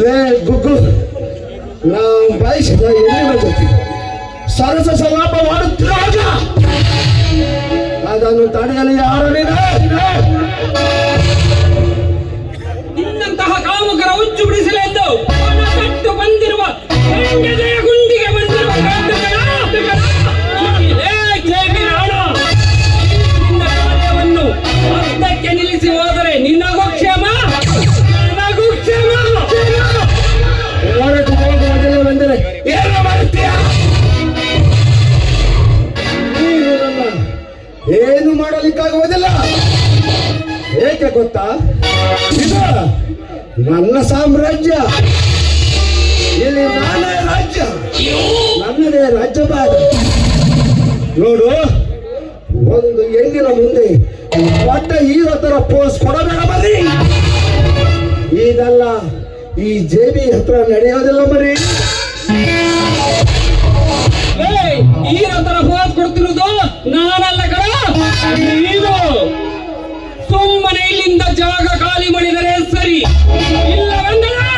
ಲೇ ಗುಗ್ಗು, ನಾವು ಬಯಸಿದ ಹೆಣ್ಣಿನ ಜೊತೆ ಸರಸ ಸಲಾಪ ಮಾಡುತ್ತಿರುವಾಗ ಅದನ್ನು ತಡೆಯಲು ಯಾರು ನಿನ್ನಂತಹ ಕಾಮಕರ ಹುಚ್ಚು ಬಿಡಿಸಲೆಂದು ಕಟ್ಟು ಬಂದಿರುವ ಹೆಂಡದೆಯ ಗುಂಡಿಗೆ ಬಂದಿರುವ ನಿನ್ನ ಕಾರ್ಯವನ್ನು ಅರ್ಧಕ್ಕೆ ನಿಲ್ಲಿಸಿ ಹೋದರೆ ನಿನ್ನಗೂ ಕ್ಷೇಮ, ನನಗೂ ಕ್ಷೇಮ. ಹೊರಟು ಹೋಗುವುದಿಲ್ಲ ಬಂದರೆ ಏನು ಮಾಡುತ್ತೀಯ? ನೀನು ನನ್ನ ಏನು ಮಾಡಲಿಕ್ಕಾಗುವುದಿಲ್ಲ. ಏಕೆ ಗೊತ್ತಾ? ಇದು ನನ್ನ ಸಾಮ್ರಾಜ್ಯ, ಇಲ್ಲಿ ನಾನೇ ರಾಜ್ಯ, ನನ್ನದೇ ರಾಜ್ಯಭಾರ. ನೋಡು, ಒಂದು ಹೆಣ್ಣಿನ ಮುಂದೆ ದೊಡ್ಡ ಹೀರೋ ತರ ಪೋಸ್ ಕೊಡಬೇಡ ಮರಿ. ಇದೆಲ್ಲ ಈ ಜೇಬಿ ಹತ್ರ ನಡೆಯೋದಿಲ್ಲ ಮರಿ. ಈ ತರ ಫೋನ್ ಕೊಡ್ತಿರೋದು ನಾನಲ್ಲ ಕಣ, ನೀನು. ಸುಮ್ಮನೆ ಇಲ್ಲಿಂದ ಜಾಗ ಖಾಲಿ ಮಾಡಿದರೆ ಸರಿ, ಇಲ್ಲವೆಂದರೆ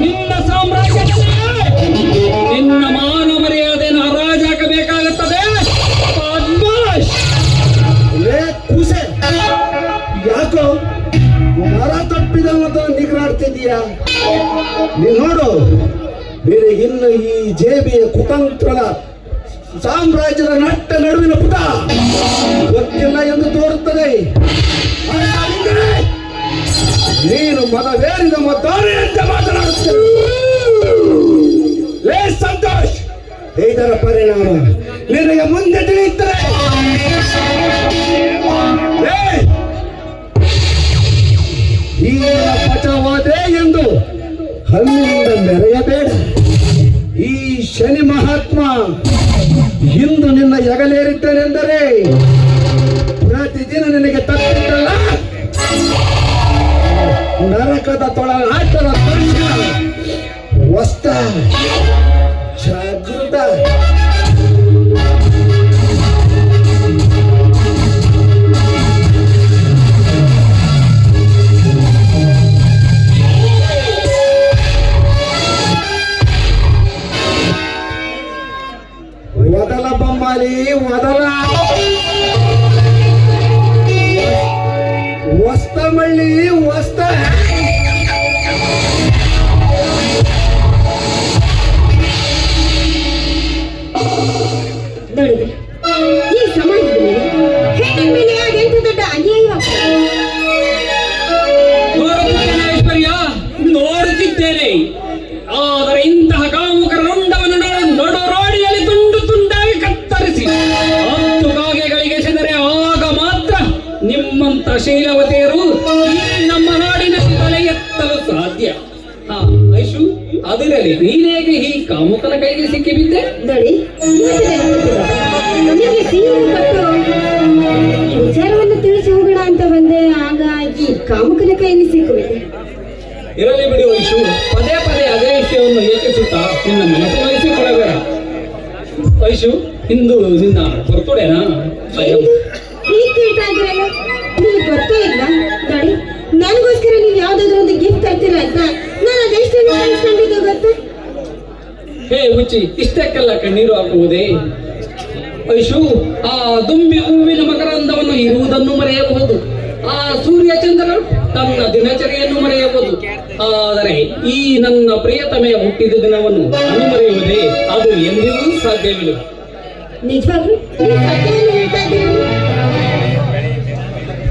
ನಿನ್ನ ಸಾಮ್ರಾಜ್ಯದಲ್ಲಿ ನಿನ್ನ ಮಾನ ಮರ್ಯಾದೆಯನ್ನು ಹರಾಜು ಹಾಕಬೇಕಾಗುತ್ತದೆ. ಬದ್ಮಾಶ್. ಲೇ ಕೂಸೆ, ಯಾಕೋ ಮರ ತೊಟ್ಟು ತಪ್ಪಿದವನ್ನ ನಿಗ್ರಾಡ್ತಿದ್ದೀಯಾ? ನೀನ್ ನೋಡು, ನಿನಗಿನ್ನು ಈ ಜೇಬಿಯ ಕುತಂತ್ರದ ಸಾಮ್ರಾಜ್ಯದ ನಟ್ಟ ನಡುವಿನ ಪುಟ ಗೊತ್ತಿಲ್ಲ ಎಂದು ತೋರುತ್ತದೆ. ಹಾಗಾದರೆ ನೀನು ಮದವೇರಿದ ಮದ್ದಾನೆಯಂತೆ ಮಾತನಾಡುತ್ತೇನೆ. ಲೇ ಸಂತೋಷ್, ಇದರ ಪರಿಣಾಮ ನಿನಗೆ ಮುಂದೆ ತಿಳಿಯುತ್ತದೆ. ಈಗ ಪಚವಾದೆ ಎಂದು ಹಲ್ಲಿಂದ ಮೆರೆಯಬೇಡ. ಈ ಶನಿ ಮಹಾತ್ಮ ಇಂದು ನಿನ್ನ ಎಗಲೇರಿದ್ದೇನೆಂದರೆ ಪ್ರತಿದಿನ ನಿನಗೆ ತಪ್ಪಿದ್ದಲ್ಲ ನರಕದ ತೊಳಲಾಟದ ದರ್ಶನ ವಸ್ತ ಜಾಗೃತ. ವದಲ ಬೊಮ್ಮಾಲಿ ವದಲ, ವಸ್ತ ಮಳ್ಳಿ ವಸ್ತ. ನೋಡಿದ್ರೆ ಈ ಸಮಾಜದ ಮೇಲೆ ಹೆಣ್ಣಿನ ಮೇಲೆ ಅದೆಂತ ದೊಡ್ಡ ಅನ್ಯಾಯವಾಗ್ತದೆ. ನೋಡುತ್ತಿದ್ದೇನೆ ಐಶ್ವರ್ಯ, ನೋಡುತ್ತಿದ್ದೇನೆ. ಆದರೆ ಇಂತಹ ಕಾಮುಕರ ರುಂಡವನ್ನು ನಡುರೋಡಿಯಲ್ಲಿ ತುಂಡು ತುಂಡಾಗಿ ಕತ್ತರಿಸಿ 10 ಕಾಗೆಗಳಿಗೆ ಸೆದರೆ ಆಗ ಮಾತ್ರ ನಿಮ್ಮಂತ ಶೀಲವತಿಯರು ಈ ನಮ್ಮ ನಾಡಿನಲ್ಲಿ ತಲೆ ಎತ್ತಲು ಸಾಧ್ಯ. ಐಶು, ಅದಿರಲಿ, ನೀನೇಗೆ ಈ ಕಾಮುಕನ ಕೈಗೆ ಸಿಕ್ಕಿಬಿದ್ದೆ? ನೋಡಿ, ಯೋಚನೆ ಮಾಡ್ತಿಲ್ಲ. ನಿಮಗೆ ಸೀರೆ ಕೊಟ್ಟು ಈ ವಿಚಾರವನ್ನು ತಿಳಿಸಿ ಹೋಗೋಣ ಅಂತ ಬಂದೆ. ಹಾಗಾಗಿ ಕಾಮುಕನ ಕೈಯಲ್ಲಿ ಸಿಕ್ಕುಬಿಟ್ಟೆ. ಇರಲಿ ಬಿಡಿ ಐಶು, ಪದೇ ಪದೇ ಅದೇ ವಿಷಯವನ್ನು ಯೋಚಿಸುತ್ತಾ ನಿನ್ನ ಮನಸ್ಸು ವಹಿಸಿಕೊಳ್ಳಬೇಡ. ಐಶು, ಇಂದು ನಿನ್ನ ಬರ್ತಡೇನಾ? ಹೀಗೆ ಕೇಳ್ತಾ ಇದ್ದೀರಲ್ಲ, ನೀವು ಗೊತ್ತೇ ಇಲ್ಲ. ನೋಡಿ, ನನಗೋಸ್ಕರ ನೀವು ಯಾವ್ದಾದ್ರು ಒಂದು ಗಿಫ್ಟ್ ತರ್ತೀರ ಅಂತ ನಾನು ಅದೆಷ್ಟು ಅನ್ಸ್ಕೊಂಡಿದ್ದೆ ಗೊತ್ತಾ? ಹೇ ಹುಚ್ಚಿ, ಇಷ್ಟಕ್ಕೆಲ್ಲ ಕಣ್ಣೀರು ಹಾಕುವುದೇ? ಐಶು, ಆ ದುಂಬಿ ಹೂವಿನ ಮಕರಂದವನ್ನು ಇರುವುದನ್ನು ಮರೆಯಬಹುದು, ಆ ಸೂರ್ಯ ಚಂದ್ರರು ತನ್ನ ದಿನಚರಿಯನ್ನು ಮರೆಯಬಹುದು. ಆದರೆ ಈ ನನ್ನ ಪ್ರಿಯತಮೆಯ ಹುಟ್ಟಿದ ದಿನವನ್ನು ಮರೆಯುವುದೇ? ಅದು ಎಂದಿಗೂ ಸಾಧ್ಯವಿಲ್ಲ. ನಿಜವಾಗ್ಲೂ ನೀವು ಸತ್ಯವನ್ನು ಹೇಳ್ತಾ ಇದ್ದೀರಲ್ಲ?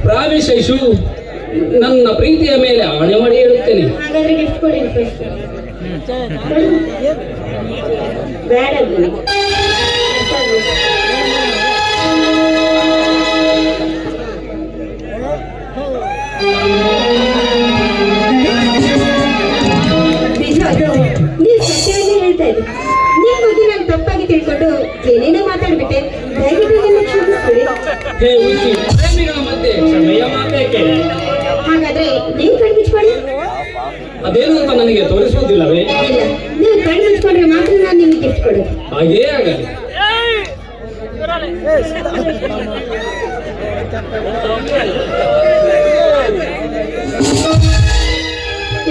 ಪ್ರಾಮಿಸ್ ಐಶು, ನನ್ನ ಪ್ರೀತಿಯ ಮೇಲೆ ಆಣೆ ಮಾಡಿ ಹೇಳುತ್ತೇನೆ. ಹಾಗಾದ್ರೆ ಗಿಫ್ಟ್ ಕೊಡಿ ಫಸ್ಟ್. ಬೇಡ ಅದು. ನೀವು ಸತ್ಯವನ್ನೇ ಹೇಳ್ತಾ ಇದ್ದೀರಿ. ನಿಮ್ಮ ಬಗ್ಗೆ ನಾನು ತಪ್ಪಾಗಿ ತಿಳ್ಕೊಂಡು ಏನೇನೋ ಮಾತಾಡ್ಬಿಟ್ಟೆ. ದಯವಿಟ್ಟು ನನ್ನ ಕ್ಷಮಿಸ್ಬಿಡಿ. ಹೇ ಹುಚ್ಚಿ, ಪ್ರೇಮಿಗಳ ಮಧ್ಯೆ ಕ್ಷಮೆಯ ಮಾತೇಕೆ? ಹಾಗಾದ್ರೆ ನೀವು ಕಣ್ಮುಚ್ಕೊಳ್ಳಿ. ಅದೇನು ಅಂತ ನನಗೆ ತೋರಿಸುವುದಿಲ್ಲವೇ? ಇಲ್ಲ, ನೀವು ಕಣ್ಮುಚ್ಕೊಂಡ್ರೆ ಮಾತ್ರ ನಾನು ನಿಮಗೆ ಗಿಫ್ಟ್ ಕೊಡೋದು. ಹಾಗೇ ಆಗಲಿ.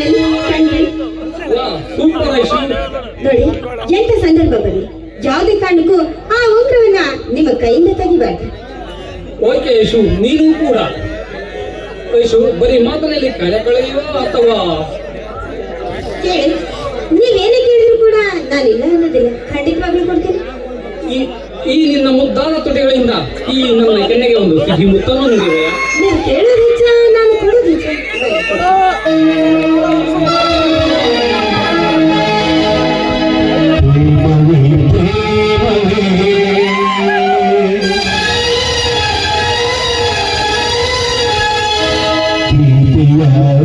ಎಲ್ಲಿ ಕಣ್ಮುಚ್ಚಿ. ಸೂಪರ್ ಐಶು. ನೋಡಿ, ಎಂತ ಸಂದರ್ಭ ಬರಲಿ, ಯಾವುದೇ ಕಾರಣಕ್ಕೂ ಆ ಉಂಗುರವನ್ನ ನಿಮ್ಮ ಕೈಯಿಂದ ತೆಗಿಬಾರ್ದು. ಓಕೆ ಐಶು, ನೀನು ಕೂಡ. ಐಶು, ಬರೀ ಮಾತನಲ್ಲಿ ಕಳೆ ಕಳೆಯುವ ಅಥವಾ? ಕೇಳಿ, ನೀವೇನೇ ಕೇಳಿದ್ರು ಕೂಡ ನಾನಿಲ್ಲ ಅನ್ನೋದಿಲ್ಲ, ಖಂಡಿತವಾಗ್ಲೂ ಕೊಡ್ತೀನಿ. ಈ ನಿನ್ನ ಮುದ್ದಾದ ತುಟಿಗಳಿಂದ ಈ ನನ್ನ ಕೆನ್ನೆಗೆ ಒಂದು ಸಿಹಿ ಮುತ್ತನ್ನು ನೀಡುವೆಯಾ? ನೀವು ಕೇಳೋದು ಹೆಚ್ಚ, ನಾನು ಕೊಡೋದು ಹೆಚ್ಚ. ಜೀವನ